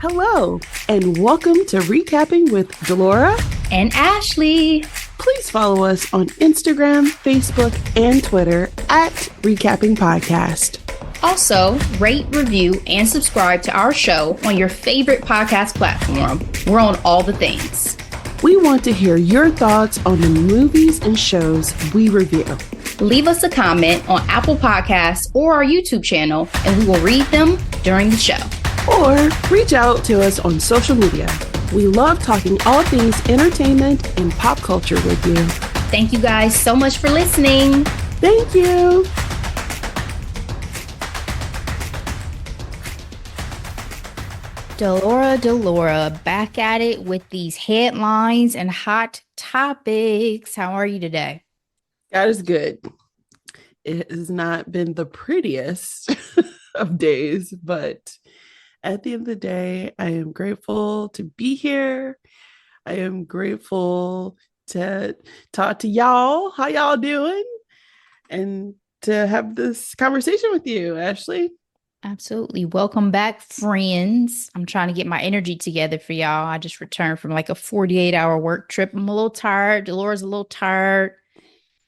Hello, and welcome to Recapping with Delora and Ashley. Please follow us on Instagram, Facebook, and Twitter at Recapping Podcast. Also, rate, review, and subscribe to our show on your favorite podcast platform. We're on all the things. We want to hear your thoughts on the movies and shows we review. Leave us a comment on Apple Podcasts or our YouTube channel, and we will read them during the show. Or reach out to us on social media. We love talking all things entertainment and pop culture with you. Thank you guys so much for listening. Thank you. Delora, back at it with these headlines and hot topics. How are you today? God is good. It has not been the prettiest of days, but at the end of the day, I am grateful to be here. I am grateful to talk to y'all. How y'all doing? And to have this conversation with you, Ashley. Absolutely. Welcome back, friends. I'm trying to get my energy together for y'all. I just returned from like a 48-hour work trip. I'm a little tired. Delora's a little tired.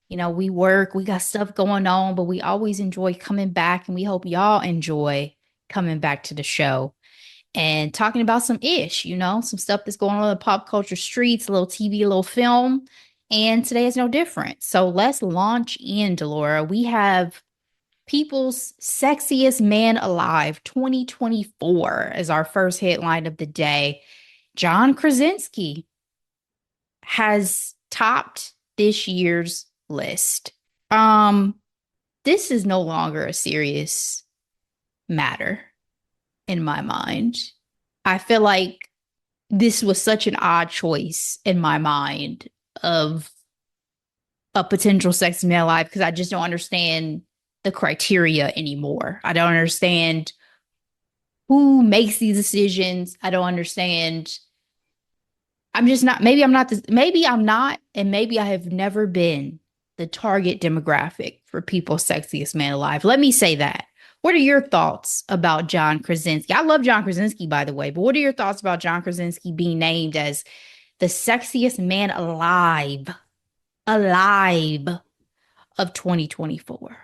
You know, we work, we got stuff going on, but we always enjoy coming back, and we hope y'all enjoy coming back to the show and talking about some some stuff that's going on in the pop culture streets, a little TV, a little film. And today is no different. So let's launch in, Delora. We have People's Sexiest Man Alive 2024 as our first headline of the day. John Krasinski has topped this year's list. This is no longer a serious matter in my mind. I feel like this was such an odd choice in my mind of a potential sex man alive because I just don't understand the criteria anymore. I don't understand who makes these decisions. I don't understand. I'm just not, maybe I'm not, and maybe I have never been the target demographic for People's Sexiest Man Alive. Let me say that. What are your thoughts about John Krasinski? I love John Krasinski, by the way, but what are your thoughts about John Krasinski being named as the sexiest man alive of 2024?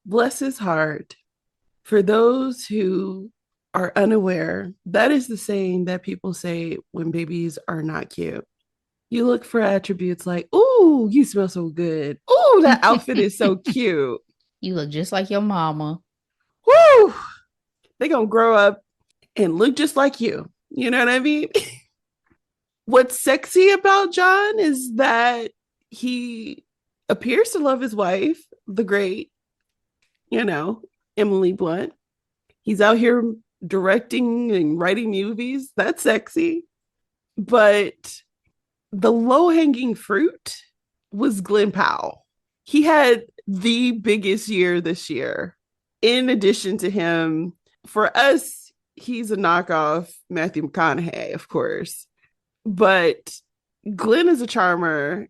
Bless his heart. For those who are unaware, that is the saying that people say when babies are not cute. You look for attributes like, ooh, you smell so good. Ooh, that outfit is so cute. You look just like your mama. Woo! They're going to grow up and look just like you. You know what I mean? What's sexy about John is that he appears to love his wife, the great, Emily Blunt. He's out here directing and writing movies. That's sexy. But the low-hanging fruit was Glenn Powell. He had the biggest year this year. In addition to him, for us, he's a knockoff Matthew McConaughey, of course. But Glenn is a charmer.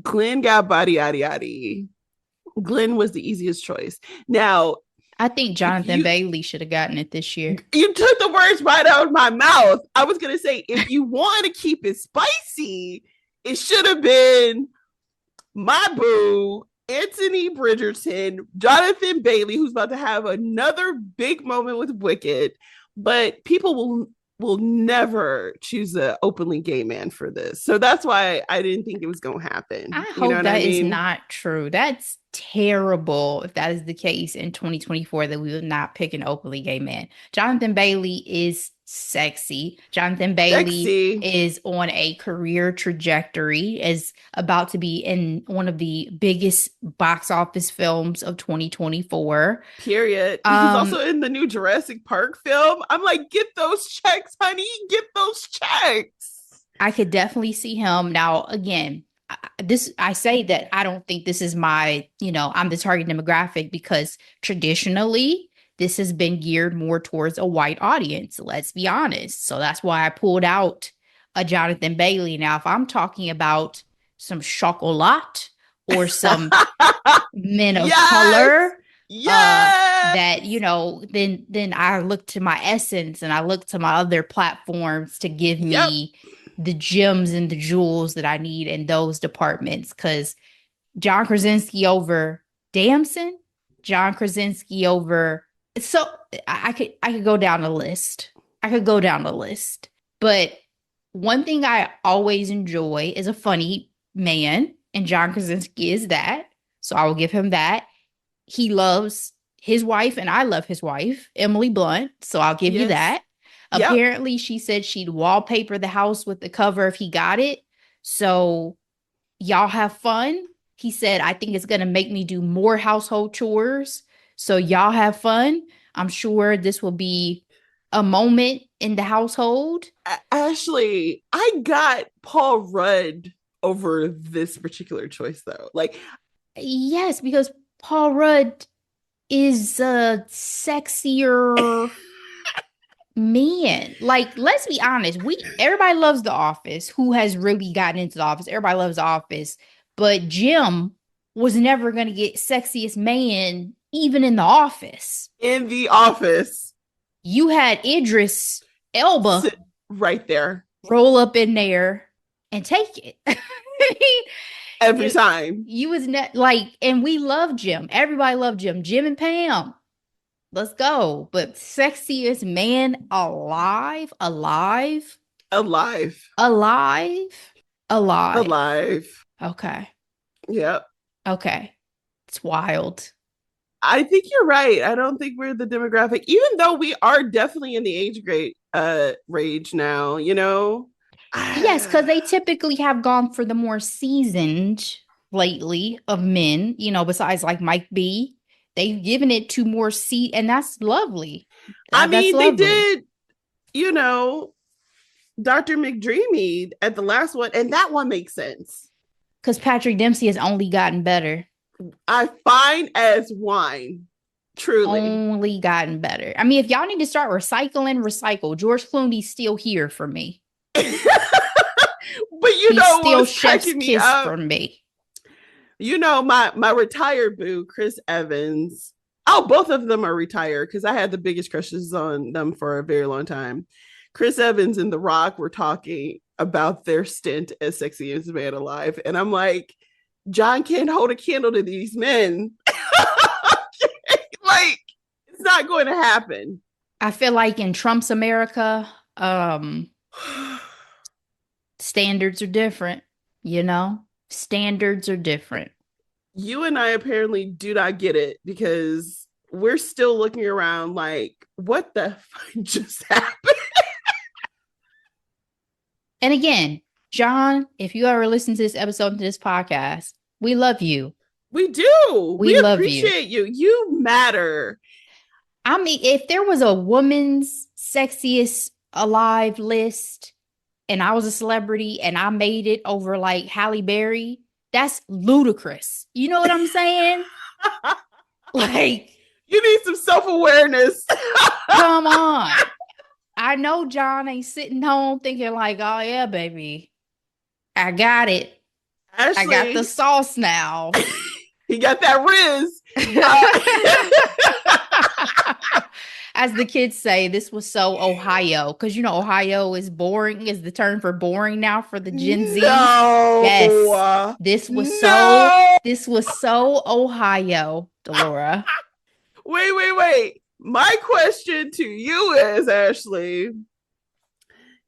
Glenn got body, yaddy, yaddy. Glenn was the easiest choice. Now, I think Jonathan Bailey should have gotten it this year. You took the words right out of my mouth. I was going to say, if you want to keep it spicy, it should have been my boo, Anthony Bridgerton, Jonathan Bailey, who's about to have another big moment with Wicked. But people will never choose an openly gay man for this. So that's why I didn't think it was going to happen. I hope that is not true. That's terrible if that is the case in 2024 that we would not pick an openly gay man. Jonathan Bailey is sexy. Jonathan Bailey is on a career trajectory, is about to be in one of the biggest box office films of 2024. Period. He's also in the new Jurassic Park film. I'm like, get those checks, honey. Get those checks. I could definitely see him. Now, again, I say that I don't think this is my, I'm the target demographic because traditionally this has been geared more towards a white audience. Let's be honest. So that's why I pulled out a Jonathan Bailey. Now, if I'm talking about some chocolat or some men of color, yes. that, then I look to my Essence and I look to my other platforms to give Yep. me the gems and the jewels that I need in those departments. Because John Krasinski over Damson, John Krasinski over. So I could go down the list. I could go down the list. But one thing I always enjoy is a funny man, and John Krasinski is that. So I will give him that. He loves his wife, and I love his wife, Emily Blunt. So I'll give you Yes. that. Yep. Apparently, she said she'd wallpaper the house with the cover if he got it. So y'all have fun. He said, I think it's going to make me do more household chores. So y'all have fun. I'm sure this will be a moment in the household. Ashley, I got Paul Rudd over this particular choice though. Like, Yes, because Paul Rudd is a sexier man. Like, let's be honest. Everybody loves The Office. Who has really gotten into The Office? Everybody loves The Office. But Jim was never gonna get sexiest man even in The Office. in the office, You had Idris Elba sit right there roll up in there and take it. every you, time. you was not like, and we love Jim. Everybody loved Jim. Jim and Pam. Let's go. But sexiest man alive, alive, Alive. alive, alive. Alive. Okay. Yep. Okay. It's wild. I think you're right. I don't think we're the demographic, even though we are definitely in the age grade range now, you know? Yes, because they typically have gone for the more seasoned lately of men, besides like Mike B. They've given it to more and that's lovely. I That's mean, they lovely. did, you know, Dr. McDreamy at the last one, and that one makes sense. Because Patrick Dempsey has only gotten better. I fine as wine, truly. Only gotten better. I mean, if y'all need to start recycling, recycle. George Clooney's still here for me. But you He's know what still was chef's cracking me kiss up? for me. You know, my retired boo, Chris Evans. Oh, both of them are retired because I had the biggest crushes on them for a very long time. Chris Evans and The Rock were talking about their stint as Sexiest Man Alive. And I'm like, John can't hold a candle to these men. Like, it's not going to happen. I feel like in Trump's America, standards are different, you know? Standards are different. You and I apparently do not get it because we're still looking around like, what the fuck just happened? And again, John, if you ever listen to this episode, to this podcast, we love you. We do. We We love you. appreciate you. You matter. I mean, if there was a woman's sexiest alive list and I was a celebrity and I made it over like Halle Berry, that's ludicrous. You know what I'm saying? Like, You need some self awareness. come on. I know John ain't sitting home thinking like, oh yeah, baby, I got it. I got the Ashley, sauce now. he got that Riz. As the kids say, this was so Ohio, because Ohio is boring, is the term for boring now for the Gen Z. Yes, No. this was so Ohio, Delora. Wait. My question to you is, Ashley,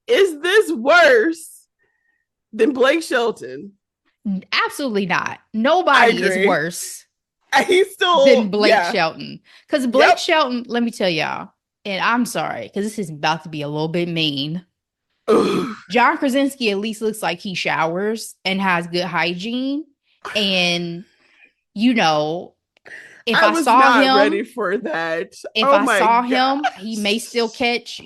is this worse than Blake Shelton? Absolutely not. I Nobody is agree. worse He's still, than Blake yeah. Shelton. Because Blake Yep. Shelton, let me tell y'all, and I'm sorry, because this is about to be a little bit mean. Ugh. John Krasinski at least looks like he showers and has good hygiene. And, if I I was saw not ready him, for that. if Oh I my saw God. him, he may still catch,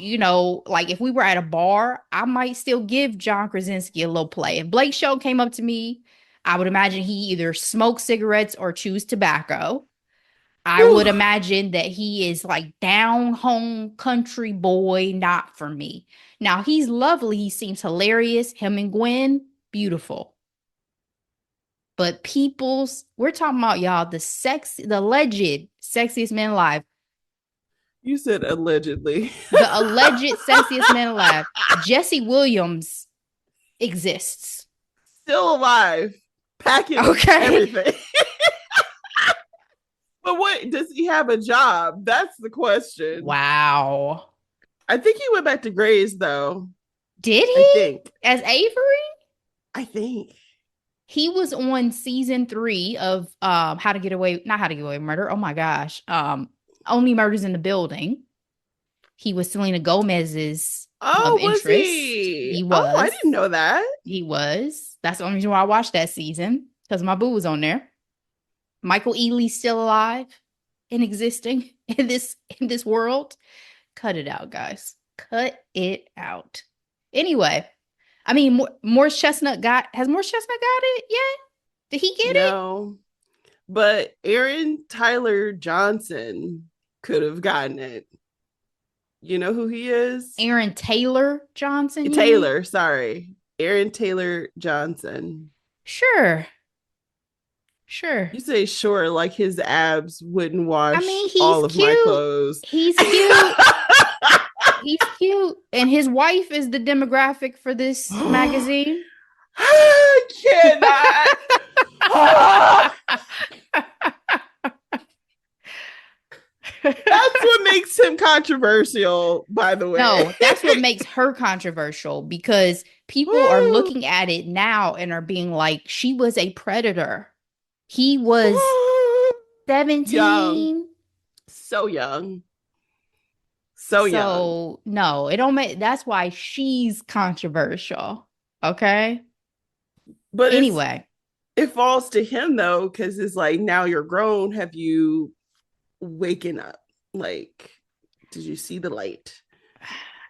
like if we were at a bar, I might still give John Krasinski a little play. If Blake Shelton came up to me, I would imagine he either smokes cigarettes or chews tobacco. I would imagine that he is like down home country boy, not for me. Now he's lovely. He seems hilarious. Him and Gwen, beautiful. But we're talking about y'all, the alleged sexiest men alive. You said allegedly. The alleged sexiest man alive. Jesse Williams exists. Still alive, packing Okay. everything. But what does he have a job? That's the question. Wow. I think he went back to Grays though. Did I he? think. As Avery? I think. He was on season 3 of How to Get Away, not How to Get Away with Murder. Oh my gosh. Only Murders in the Building. He was Selena Gomez's love Oh, was interest. he? He Oh, I was. didn't know that. He was. That's the only reason why I watched that season. Because my boo was on there. Michael Ealy's still alive and existing in this world. Cut it out, guys. Cut it out. Anyway, I mean, Morris Chestnut has Morris Chestnut got it yet? Did he get it? No, but Aaron Tyler Johnson could have gotten it. You know who he is? Aaron Taylor Johnson, you mean? Taylor, sorry. Aaron Taylor Johnson. Sure. Sure. You say sure, like his abs wouldn't I wash mean, he's all of my cute. clothes. He's cute. He's cute. And his wife is the demographic for this magazine. I cannot. That's what makes him controversial, by the way. No, that's what makes her controversial because people are looking at it now and are being like, she was a predator. He was 17. Young. So young. So young. So no, it don't make that's why she's controversial. Okay. But anyway, it falls to him though, because it's like now you're grown. Have you waken up? Like, did you see the light?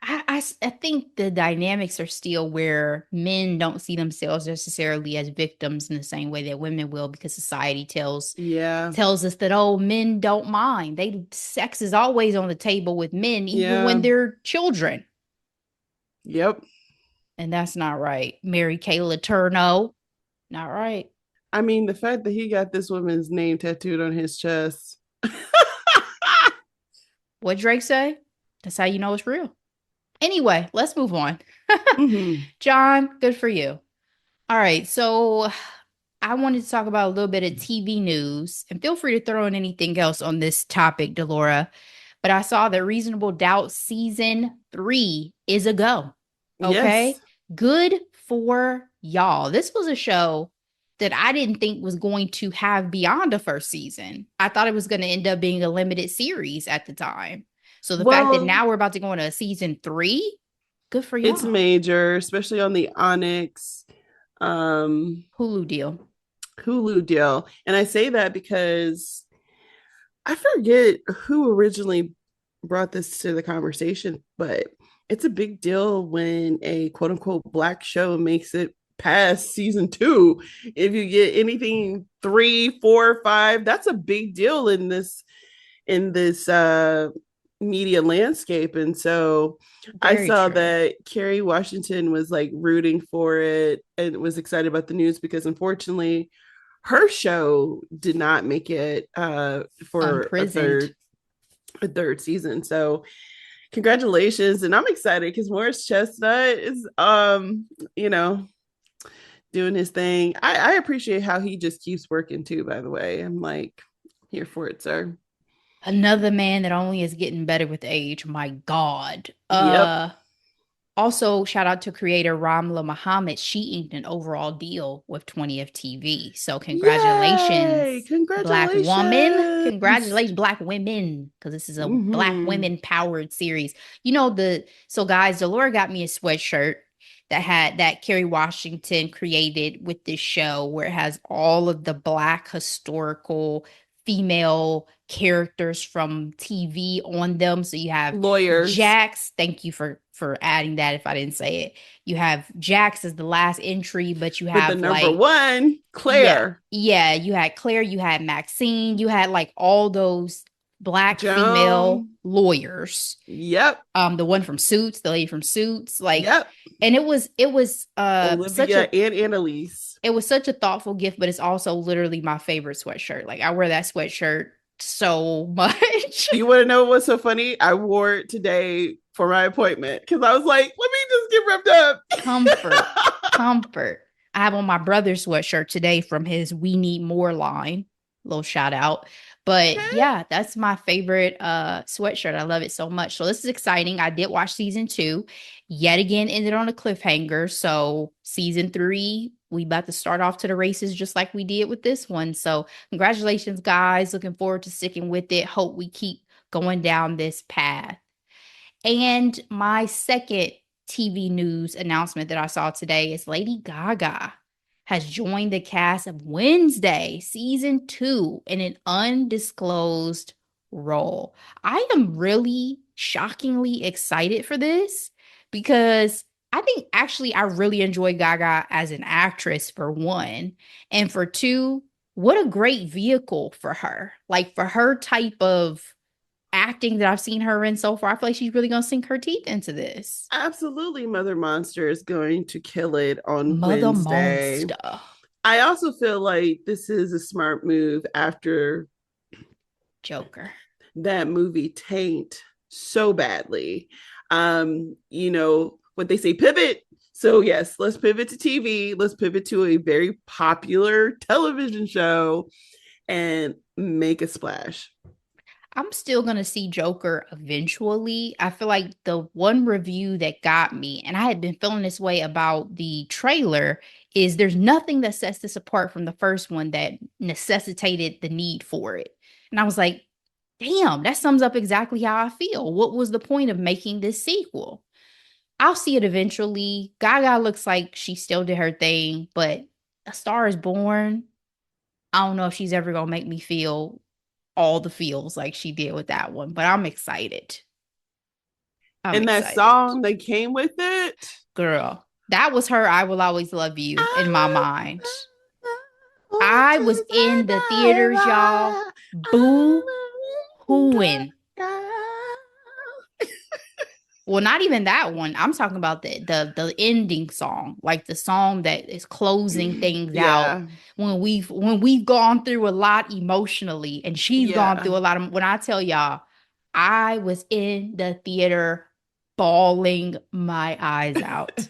I think the dynamics are still where men don't see themselves necessarily as victims in the same way that women will, because society tells us that, oh, men don't mind. Sex is always on the table with men, even when they're children. Yep. And that's not right. Mary Kay Letourneau, not right. I mean, the fact that he got this woman's name tattooed on his chest. What Drake say? That's how you know it's real. Anyway, let's move on. John, good for you. All right. So I wanted to talk about a little bit of TV news, and feel free to throw in anything else on this topic, Delora. But I saw that Reasonable Doubt season 3 is a go. Okay. Yes. Good for y'all. This was a show that I didn't think was going to have beyond a first season. I thought it was going to end up being a limited series at the time. So the fact that now we're about to go into season 3, good for y'all. It's major, especially on the Onyx Hulu deal. And I say that because I forget who originally brought this to the conversation, but it's a big deal when a quote unquote Black show makes it past season 2. If you get anything 3, 4, 5, that's a big deal in this media landscape. And so I saw that Kerry Washington was like rooting for it and was excited about the news a unfortunately her show did not make it for a third season. So congratulations. And I'm excited because Morris Chestnut is doing his thing. I appreciate how he just keeps working too, by the way. I'm like here for it, sir. Another man that only is getting better with age. My God. Yep. Also, shout out to creator Ramla Muhammad. She inked an overall deal with 20th TV. So congratulations, Black woman. Congratulations, Black women, because this is a Black women powered series. So guys, Delora got me a sweatshirt that Kerry Washington created with this show, where it has all of the Black historical female characters from TV on them. So you have lawyers. Jax, thank you for adding that if I didn't say it. You have Jax as the last entry, but you have the number one, Claire. Yeah, you had Claire, you had Maxine, you had like all those Black female lawyers. Yep. The one from Suits, the lady from Suits, and it was Olivia and Annalise. It was such a thoughtful gift, but it's also literally my favorite sweatshirt. Like I wear that sweatshirt so much. You want to know what's so funny? I wore it today for my appointment because I was like, let me just get Comfort, ripped up. comfort. I have on my brother's sweatshirt today from his We Need More line. Little shout out. But Okay. yeah, that's my favorite sweatshirt. I love it so much. So this is exciting. I did watch season 2. Yet again ended on a cliffhanger. So season 3, we about to start off to the races just like we did with this one. So congratulations, guys. Looking forward to sticking with it. Hope we keep going down this path. And my second TV news announcement that I saw today is Lady Gaga has joined the cast of Wednesday season 2 in an undisclosed role. I am really shockingly excited for this because I think actually I really enjoy Gaga as an actress for one, and for two, what a great vehicle for her. Like for her type of acting that I've seen her in so far, I feel like she's really gonna sink her teeth into this. Absolutely, Mother Monster is going to kill it on Mother Wednesday. Monster. I also feel like this is a smart move after Joker. that movie tanked so badly. What they say, pivot. So yes, let's pivot to TV. Let's pivot to a very popular television show and make a splash. I'm still going to see Joker eventually. I feel like the one review that got me, and I had been feeling this way about the trailer, is there's nothing that sets this apart from the first one that necessitated the need for it. And I was like, damn, that sums up exactly how I feel. What was the point of making this sequel? I'll see it eventually. Gaga looks like she still did her thing, but A Star is Born, I don't know if she's ever going to make me feel all the feels like she did with that one, but I'm excited. I'm And that excited. song that came with it, Girl, that was her I Will Always Love You in my I mind. want I to was in the theaters, y'all, boo hooing. Well, not even that one. I'm talking about the ending song, like the song that is closing things out yeah, when we've gone through a lot emotionally, and she's gone yeah. through a lot of. When I tell y'all, I was in the theater bawling my eyes out.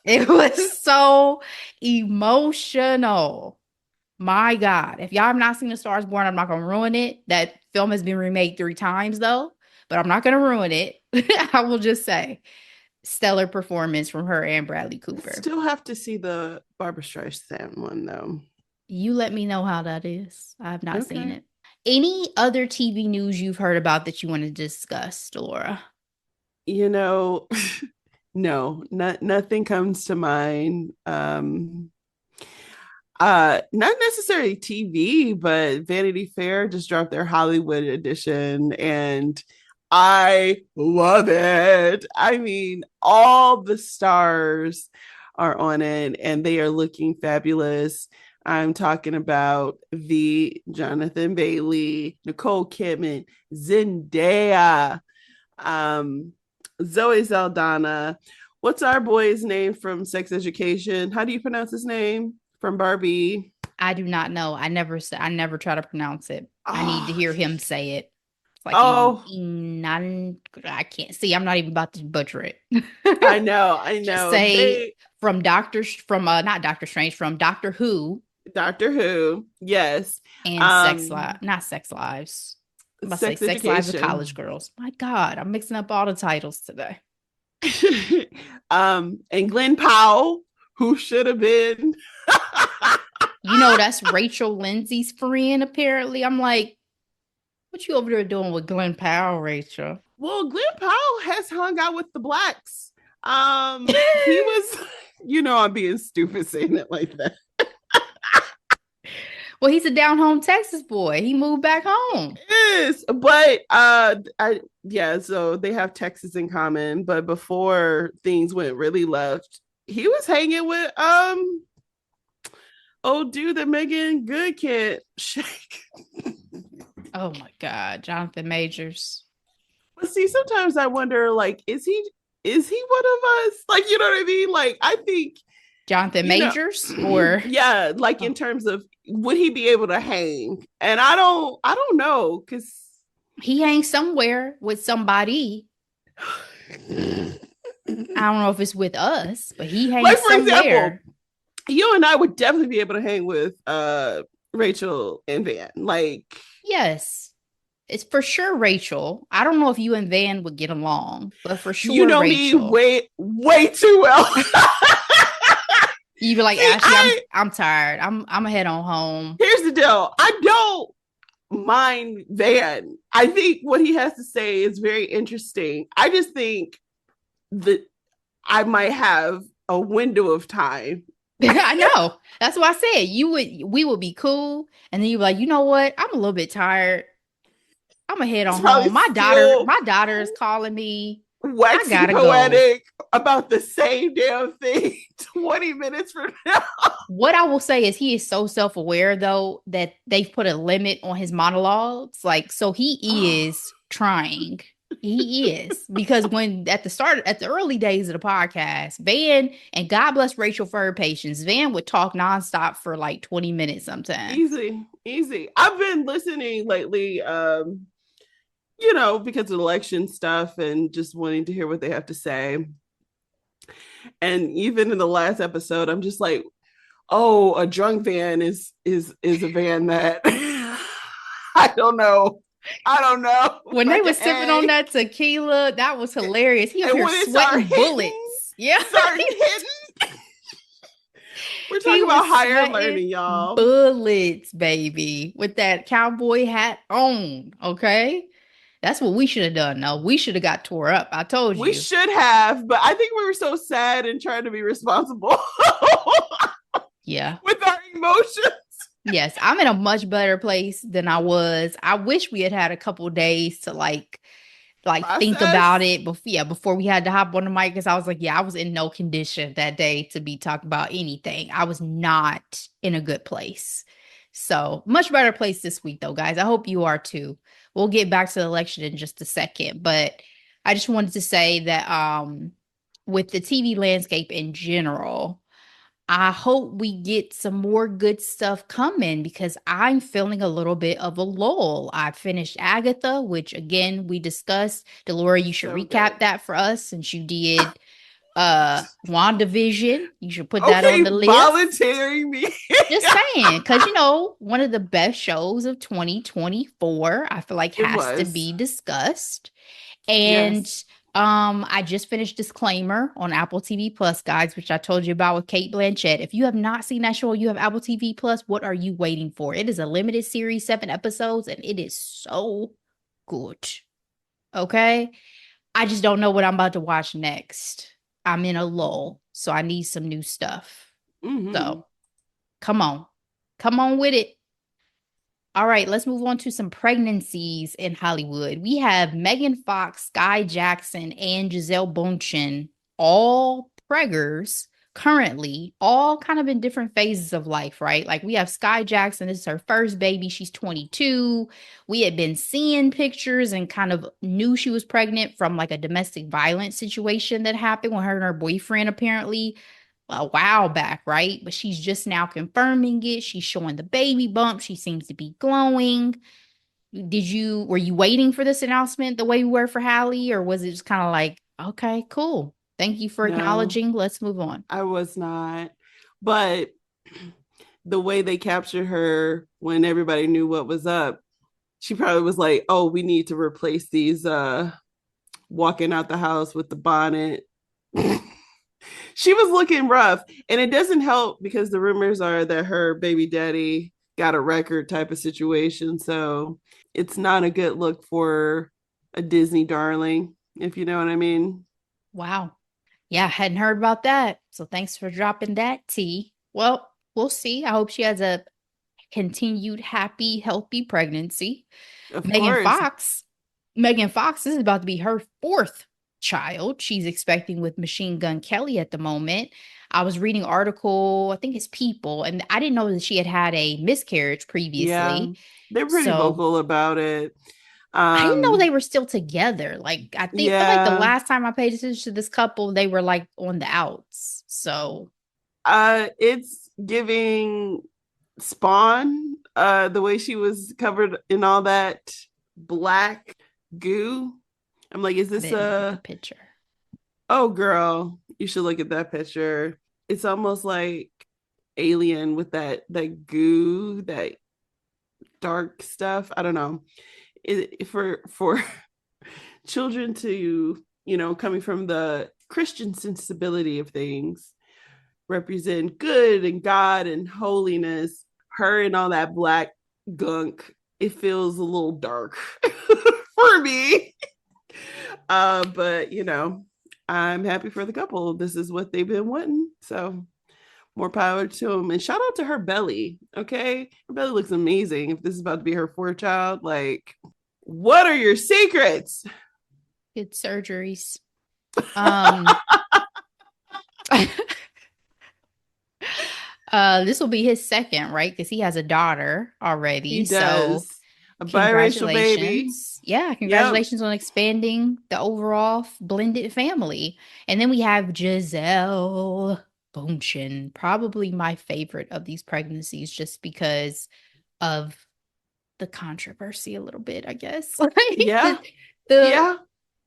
It was so emotional. My God. If y'all have not seen A Star is Born, I'm not gonna ruin it. That film has been remade 3 times though, but I'm not gonna ruin it. I will just say stellar performance from her and Bradley Cooper. Still have to see the Barbara Streisand one though. You let me know how that is. I have not seen Okay. it. Any other TV news you've heard about that you want to discuss, Laura? You know, no, nothing comes to mind. Not necessarily TV, but Vanity Fair just dropped their Hollywood edition and I love it. I mean, all the stars are on it and they are looking fabulous. I'm talking about the Jonathan Bailey, Nicole Kidman, Zendaya, um, Zoe Saldana. What's our boy's name from Sex Education? How do you pronounce his name from Barbie? I do not know. I never try to pronounce it. I need to Oh, hear him say it. It's like oh, I can't see. I'm not even about to butcher it. I Just know. say They from not Doctor Strange, from Doctor Who Doctor Who, yes. and Um, not Sex Lives. I'm about to say Sex Sex Lives of College Education. Girls. My God, I'm mixing up all the titles today. And Glenn Powell, who should have been. You know, that's Rachel Lindsay's friend, apparently. I'm like, what you over there doing with Glenn Powell, Rachel? Well, Glenn Powell has hung out with the blacks. He was, I'm being stupid saying it like that. Well, he's a down home Texas boy. He moved back home. Is, but yeah, so they have Texas in common. But before things went really left, he was hanging with old dude that Megan Good can't shake. Oh my God, Jonathan Majors. But see, sometimes I wonder, like, is he one of us? Like, you know what I mean? Like, I think Jonathan You know, Majors or yeah, like in oh, terms of would he be able to hang? And I don't know, because he hangs somewhere with somebody. I don't know if it's with us, but he like hangs for example, somewhere. you and I would definitely be able to hang with Rachel and Van. Like, Yes. It's for sure Rachel. I don't know if you and Van would get along, but for you sure know me Rachel. way too well. You'd be like, See, Ashley, I'm tired. I'm gonna head on home. here's the deal. I don't mind Van. I think what he has to say is very interesting. I just think that I might have a window of time. I know. That's why I said we would be cool. And then you'd be like, you know what? I'm a little bit tired. I'm gonna head It's on probably home. still My daughter is calling me. I waxing gotta go. poetic about the same damn thing 20 minutes from now. What I will say is he is so self-aware though that they've put a limit on his monologues. Like, so he is trying. He is. Because when at the early days of the podcast, Van, and God bless Rachel for her patience, Van would talk nonstop for like 20 minutes sometimes. Easy, easy. I've been listening lately, because of election stuff and just wanting to hear what they have to say. And even in the last episode, I'm just like, oh, a drunk van is a van that I don't know. I don't know if When I they can was sipping on hang. that tequila, that was hilarious. He up And here when it started sweating hitting, bullets. Yeah. starting hitting, we're He talking about was higher sweating learning, y'all. bullets, baby, with that cowboy hat on. Okay. That's what we should have done. No, we should have got tore up. I told We you. should have, but I think we were so sad and trying to be responsible Yeah. with our emotions. Yes. I'm in a much better place than I was. I wish we had had a couple days to think about Process. it before we had to hop on the mic because I was like, yeah, I was in no condition that day to be talking about anything. I was not in a good place. So much better place this week though, guys. I hope you are too. We'll get back to the election in just a second, but I just wanted to say that with the TV landscape in general, I hope we get some more good stuff coming because I'm feeling a little bit of a lull. I finished Agatha, which again we discussed. Delora, you should So recap good. that for us since you did WandaVision. You should put that on Okay, the list. volunteering me. Just saying, because one of the best shows of 2024, I feel like It has to was. be discussed. And Yes. I just finished Disclaimer on Apple TV Plus, guys, which I told you about with Kate Blanchett. If you have not seen that show, you have Apple TV Plus, what are you waiting for? It is a limited series, 7 episodes, and it is so good. Okay. I just don't know what I'm about to watch next. I'm in a lull, so I need some new stuff. Mm-hmm. So come on. Come on with it. All right, let's move on to some pregnancies in Hollywood. We have Megan Fox, Skai Jackson, and Gisele Bundchen, all preggers currently, all kind of in different phases of life, right? Like we have Skai Jackson, this is her first baby. She's 22. We had been seeing pictures and kind of knew she was pregnant from like a domestic violence situation that happened with her and her boyfriend, apparently a while back, right? But she's just now confirming it. She's showing the baby bump. She seems to be glowing. Were you waiting for this announcement the way you were for Hallie, or was it just kind of like, okay, cool. Thank you for No, acknowledging. Let's move on. I was not. But the way they captured her when everybody knew what was up, she probably was like, oh, we need to replace these walking out the house with the bonnet. She was looking rough. And it doesn't help because the rumors are that her baby daddy got a record type of situation. So it's not a good look for a Disney darling, if you know what I mean. Wow. Yeah, hadn't heard about that. So thanks for dropping that tea. Well, we'll see. I hope she has a continued happy, healthy pregnancy. Of Megan course. Fox, Megan Fox, this is about to be her fourth child. She's expecting with Machine Gun Kelly at the moment. I was reading article, I think it's People, and I didn't know that she had had a miscarriage Yeah. previously. They're pretty So vocal about it. I didn't know Um, they were still together. Like feel like the yeah. last time I paid attention to this couple, they were like on the outs. So It's giving Spawn, the way she was covered in all that black goo. I'm like, is I this didn't look at the a picture. oh girl, you should look at that picture. It's almost like Alien with that goo, that dark stuff. I don't know. For children to, coming from the Christian sensibility of things, represent good and God and holiness, her and all that black gunk, it feels a little dark for me. But I'm happy for the couple. This is what they've been wanting. So more power to them. And shout out to her belly. Okay. Her belly looks amazing. If this is about to be her fourth child, like, what are your secrets? Good surgeries. Um, this will be his second, right? Because he has a daughter He already. So does. A biracial baby. congratulations. Yeah, Yep. congratulations on expanding the overall blended family. And then we have Gisele Bundchen, probably my favorite of these pregnancies, just because of the controversy a little bit, I guess. Like Yeah. the Yeah.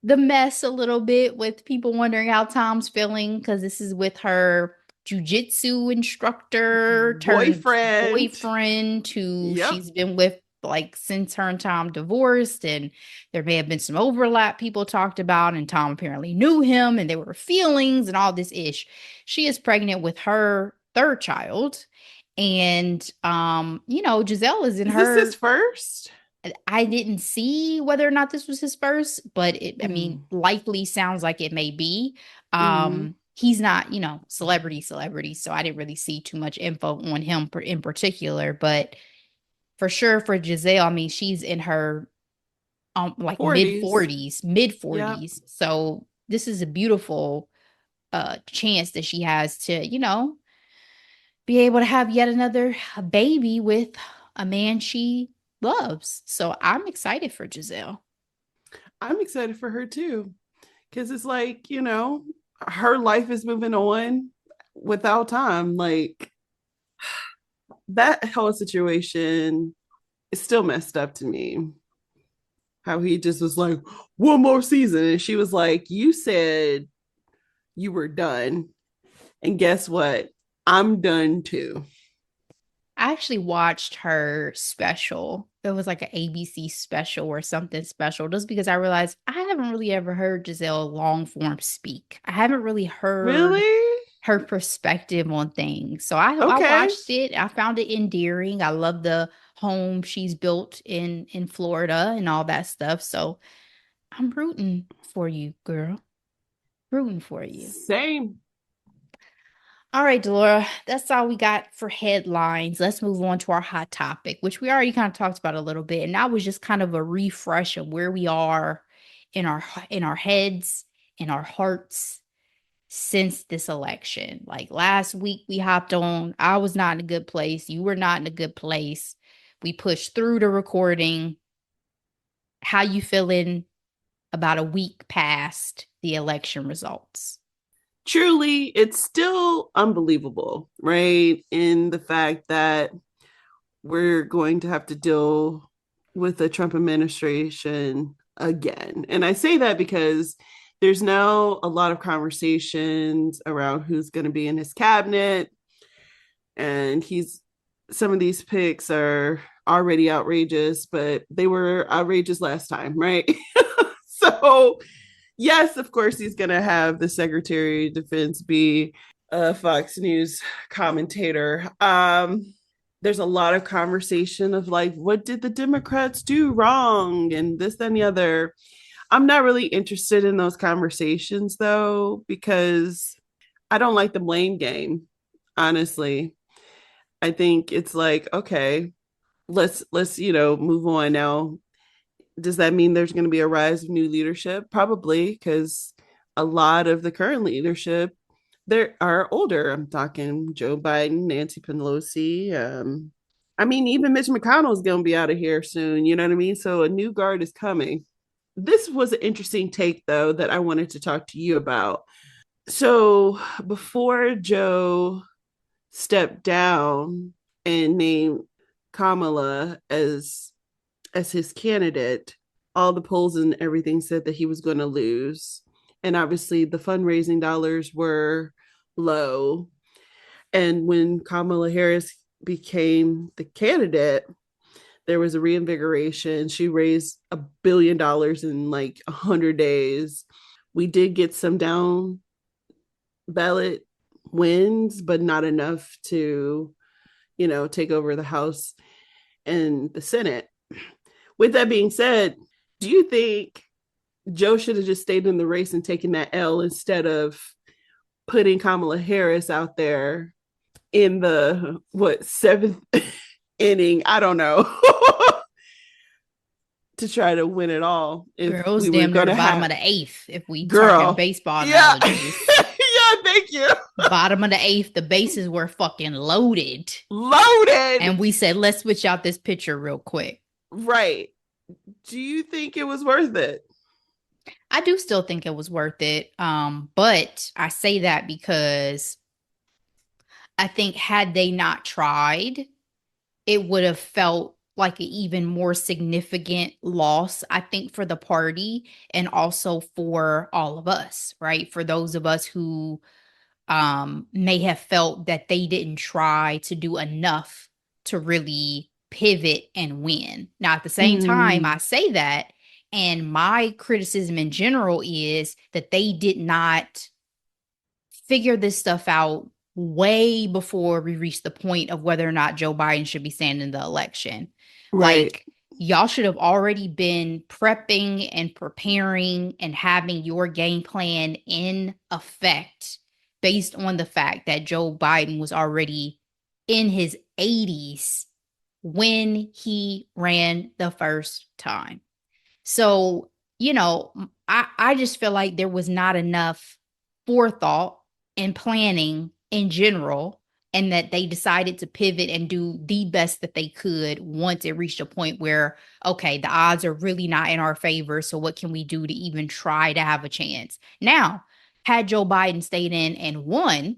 the mess a little bit with people wondering how Tom's feeling because this is with her jujitsu instructor turned Boyfriend. boyfriend who Yep. she's been with like since her and Tom divorced, and there may have been some overlap people talked about, and Tom apparently knew him and there were feelings and all this ish. She is pregnant with her third child, and Gisele is in Is this his her. first? I didn't see whether or not this was his first, but I mean, Mm. likely sounds like it may be. Mm. He's not, celebrity, so I didn't really see too much info on him in particular, but for sure for Gisele, I mean, she's in her like 40s. mid Yep. 40s. So this is a beautiful chance that she has to, be able to have yet another baby with a man she loves. So I'm excited for Gisele. I'm excited for her too. Because it's like, her life is moving on without time. Like, that whole situation is still messed up to me. How he just was like, one more season. And she was like, you said you were done. And guess what? I'm done too. I actually watched her special. It was like an ABC special or something special, just because I realized I haven't really ever heard Giselle long form speak. I haven't really heard Really? her perspective on things. So I Okay. watched it. I found it endearing. I love the home she's built in Florida and all that stuff. So I'm rooting for you, girl. Rooting for you. Same. All right, Delora, that's all we got for headlines. Let's move on to our hot topic, which we already kind of talked about a little bit. And that was just kind of a refresh of where we are in our heads, in our hearts since this election. Like last week we hopped on, I was not in a good place, you were not in a good place. We pushed through the recording. How you feeling about a week past the election results? Truly, it's still unbelievable, right? In the fact that we're going to have to deal with the Trump administration again. And I say that because there's now a lot of conversations around who's going to be in his cabinet. And some of these picks are already outrageous, but they were outrageous last time, right? So, yes, of course, he's going to have the Secretary of Defense be a Fox News commentator. There's a lot of conversation of like, what did the Democrats do wrong? And this, and the other. I'm not really interested in those conversations though, because I don't like the blame game, honestly. I think it's like, okay, let's move on now. Does that mean there's going to be a rise of new leadership? Probably, because a lot of the current leadership they are older. I'm talking Joe Biden, Nancy Pelosi. I mean, even Mitch McConnell is going to be out of here soon. You know what I mean? So a new guard is coming. This was an interesting take, though, that I wanted to talk to you about. So before Joe stepped down and named Kamala as his candidate, all the polls and everything said that he was going to lose. And obviously, the fundraising dollars were low. And when Kamala Harris became the candidate, there was a reinvigoration. She raised $1 billion in like 100 days. We did get some down ballot wins, but not enough to, take over the House and the Senate. With that being said, do you think Joe should have just stayed in the race and taken that L instead of putting Kamala Harris out there in the seventh inning? I don't know. To try to win it all if Girl, it was we were damn near going the to bottom have of the eighth if we talking girl. baseball Yeah. analogies. Yeah, thank you. Bottom of the eighth, the bases were fucking loaded. Loaded. And we said, let's switch out this pitcher real quick. Right. Do you think it was worth it? I do still think it was worth it. But I say that because I think had they not tried, it would have felt like an even more significant loss, I think, for the party and also for all of us, right? For those of us who may have felt that they didn't try to do enough to really pivot and win. Now, at the same time, I say that, and my criticism in general is that they did not figure this stuff out way before we reached the point of whether or not Joe Biden should be standing in the election. Right. Like, y'all should have already been prepping and preparing and having your game plan in effect based on the fact that Joe Biden was already in his 80s when he ran the first time. So, I just feel like there was not enough forethought and planning in general, and that they decided to pivot and do the best that they could once it reached a point where, okay, the odds are really not in our favor. So what can we do to even try to have a chance? Now, had Joe Biden stayed in and won,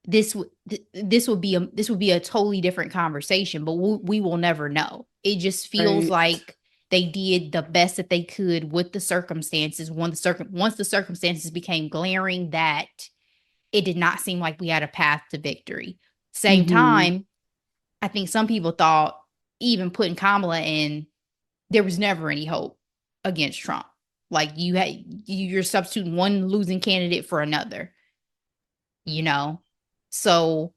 this would be a totally different conversation, but we will never know. It just feels like they did the best that they could with the circumstances. Once the circumstances became glaring that it did not seem like we had a path to victory. Same time, I think some people thought even putting Kamala in, there was never any hope against Trump. Like you're substituting one losing candidate for another, So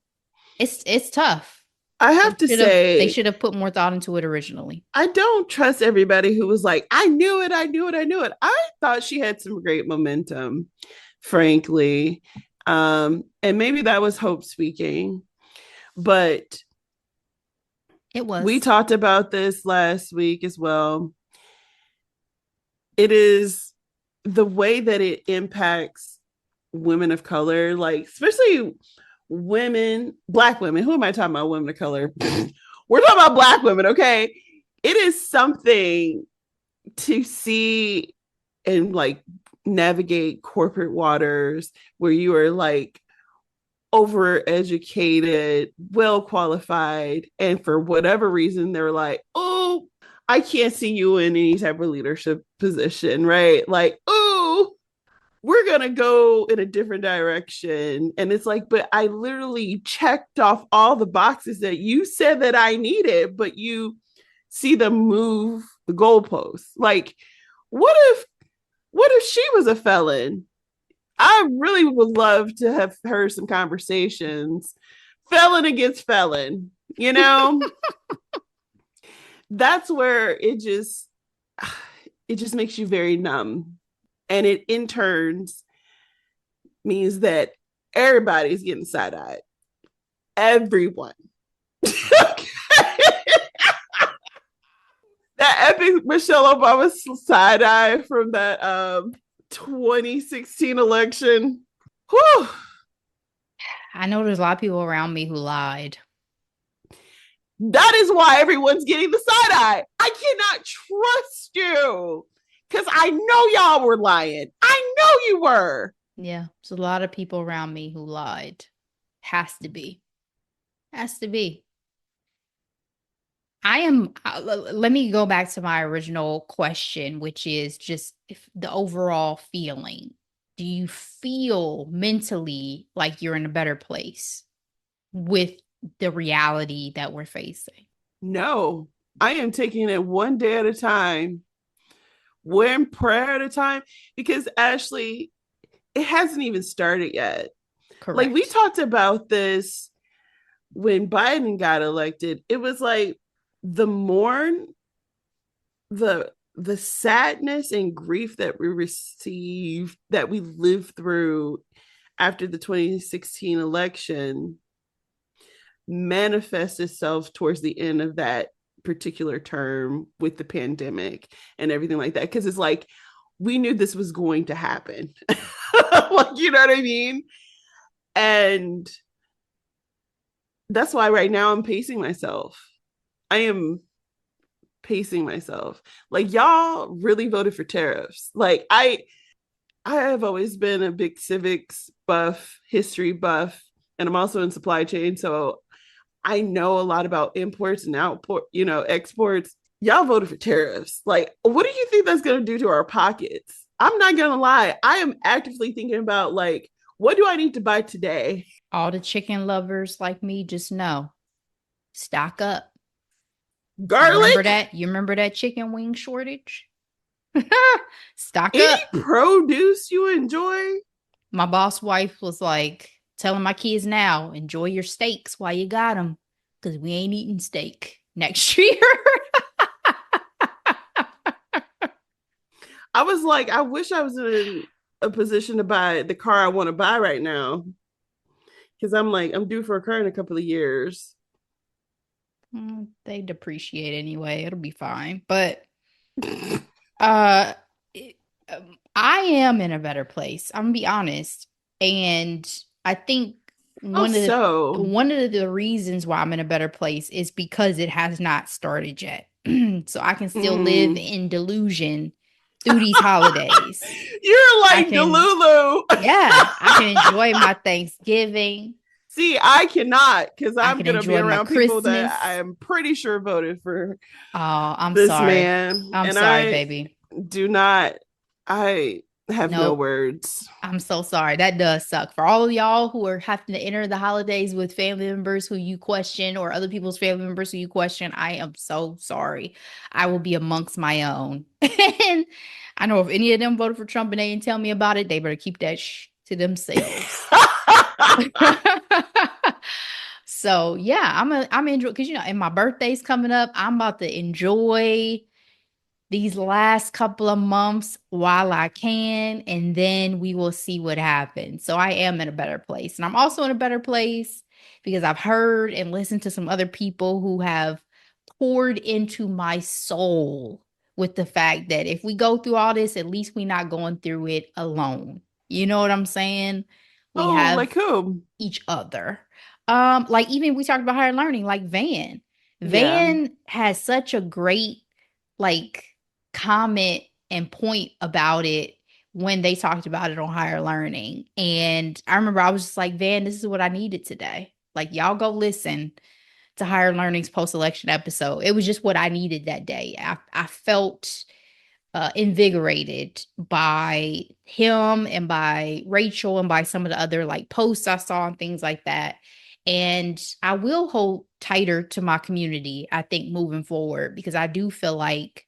it's tough. I have to say, they should have put more thought into it originally. I don't trust everybody who was like, I knew it, I knew it, I knew it. I thought she had some great momentum, frankly. And maybe that was hope speaking, but it was. We talked about this last week as well. It is the way that it impacts women of color, like especially women, Black women. Who am I talking about? Women of color. We're talking about Black women, okay? It is something to see and like navigate corporate waters where you are like overeducated, well qualified, and for whatever reason, they're like, oh, I can't see you in any type of leadership position, right? Like, oh, we're going to go in a different direction. And it's like, but I literally checked off all the boxes that you said that I needed, but you see them move the goalposts. Like, what if she was a felon? I really would love to have heard some conversations, felon against felon, That's where it just makes you very numb. And it in turns means that everybody's getting side-eyed. Everyone. That epic Michelle Obama side-eye from that 2016 election. Whew. I know there's a lot of people around me who lied. That is why everyone's getting the side eye. I cannot trust you because I know y'all were lying. I know you were. Yeah, there's a lot of people around me who lied. Has to be. Has to be. I am, let me go back to my original question, which is just if the overall feeling. Do you feel mentally like you're in a better place with the reality that we're facing? No, I am taking it one day at a time, one prayer at a time, because Ashley, it hasn't even started yet. Like we Correct. talked about this when Biden got elected. It was like the mourn, the sadness and grief that we received, that we lived through after the 2016 election, manifests itself towards the end of that particular term with the pandemic and everything like that. Because it's like we knew this was going to happen. Like, you know what I mean? And that's why right now I'm pacing myself. I am pacing myself. Like y'all really voted for tariffs. Like I have always been a big civics buff, history buff, and I'm also in supply chain, so I know a lot about imports and output, exports. Y'all voted for tariffs. Like, what do you think that's going to do to our pockets? I'm not going to lie. I am actively thinking about like, what do I need to buy today? All the chicken lovers like me just know, stock up. You remember Garlic? that? You remember that chicken wing shortage? Stock up. Any produce you enjoy? My boss wife was like telling my kids now, enjoy your steaks while you got them, because we ain't eating steak next year. I was like, I wish I was in a position to buy the car I want to buy right now. Because I'm like, I'm due for a car in a couple of years. They depreciate anyway. It'll be fine. But uh, I am in a better place. I'm gonna be honest, and I think Oh, so. one of the reasons why I'm in a better place is because it has not started yet. So I can still live Mm. in delusion through these holidays. You're I like can, Delulu. yeah, I can enjoy my Thanksgiving. See, I cannot because I I'm can gonna be enjoy my around people that I Christmas. am pretty sure voted for Oh, I'm this sorry. man, I'm and sorry, I baby. do not. I have no Nope. words. I'm so sorry. That does suck. For all of y'all who are having to enter the holidays with family members who you question or other people's family members who you question, I am so sorry. I will be amongst my own. And I know if any of them voted for Trump and they didn't tell me about it, they better keep that to themselves. So yeah, I'm enjoying because and my birthday's coming up. I'm about to enjoy these last couple of months while I can, and then we will see what happens. So I am in a better place. And I'm also in a better place because I've heard and listened to some other people who have poured into my soul with the fact that if we go through all this, at least we're not going through it alone. You know what I'm saying? We Oh, like have who? each other. Like even we talked about higher learning, like Van. Yeah. Van has such a great like comment and point about it when they talked about it on higher learning. And I remember I was just like, Van, this is what I needed today. Like y'all go listen to higher learning's post-election episode. It was just what I needed that day. I felt invigorated by him and by Rachel and by some of the other like posts I saw and things like that. And I will hold tighter to my community, I think, moving forward, because I do feel like,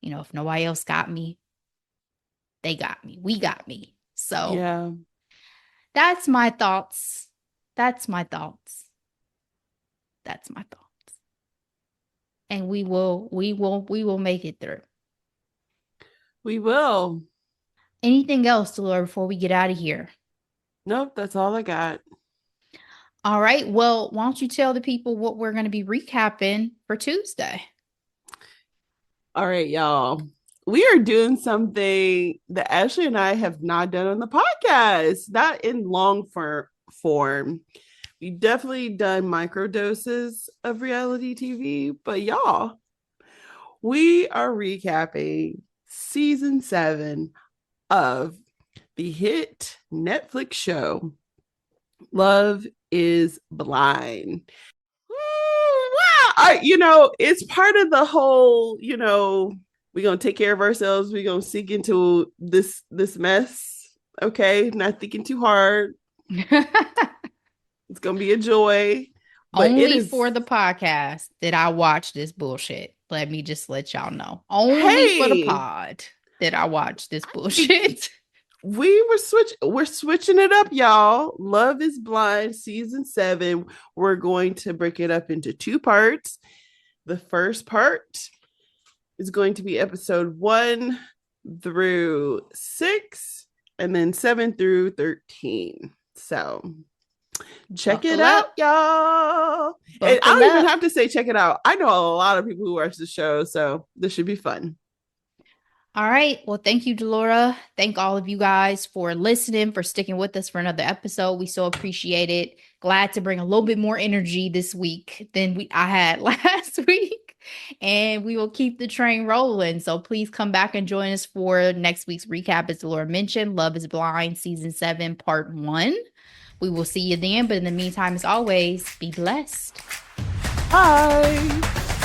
if nobody else got me, they got me. We got me. So Yeah. that's my thoughts. That's my thoughts. That's my thoughts. And we will make it through. We will. Anything else, Delora, before we get out of here? Nope, that's all I got. All right. Well, why don't you tell the people what we're going to be recapping for Tuesday? All right, y'all. We are doing something that Ashley and I have not done on the podcast, not in long form. We definitely done micro doses of reality TV, but y'all, we are recapping season 7 of the hit Netflix show Love is Blind. Wow. It's part of the whole, we're gonna take care of ourselves. We're gonna sink into this mess. Okay. Not thinking too hard. It's gonna be a joy. But it Only is for the podcast did I watch this bullshit. Let me just let y'all know. Only for the hey, pod did I watch this bullshit. we're switching it up, y'all. Love is Blind season 7. We're going to break it up into 2 parts. The first part is going to be episode 1 through 6, and then 7 through 13. So check it Buckle out, up. y'all. And I Buckle don't even up. have to say check it out. I know a lot of people who watch the show, so this should be fun. All right. Well, thank you, Delora. Thank all of you guys for listening, for sticking with us for another episode. We so appreciate it. Glad to bring a little bit more energy this week than I had last week. And we will keep the train rolling. So please come back and join us for next week's recap. As Delora mentioned, Love is Blind, season 7, part 1. We will see you then. But in the meantime, as always, be blessed. Bye.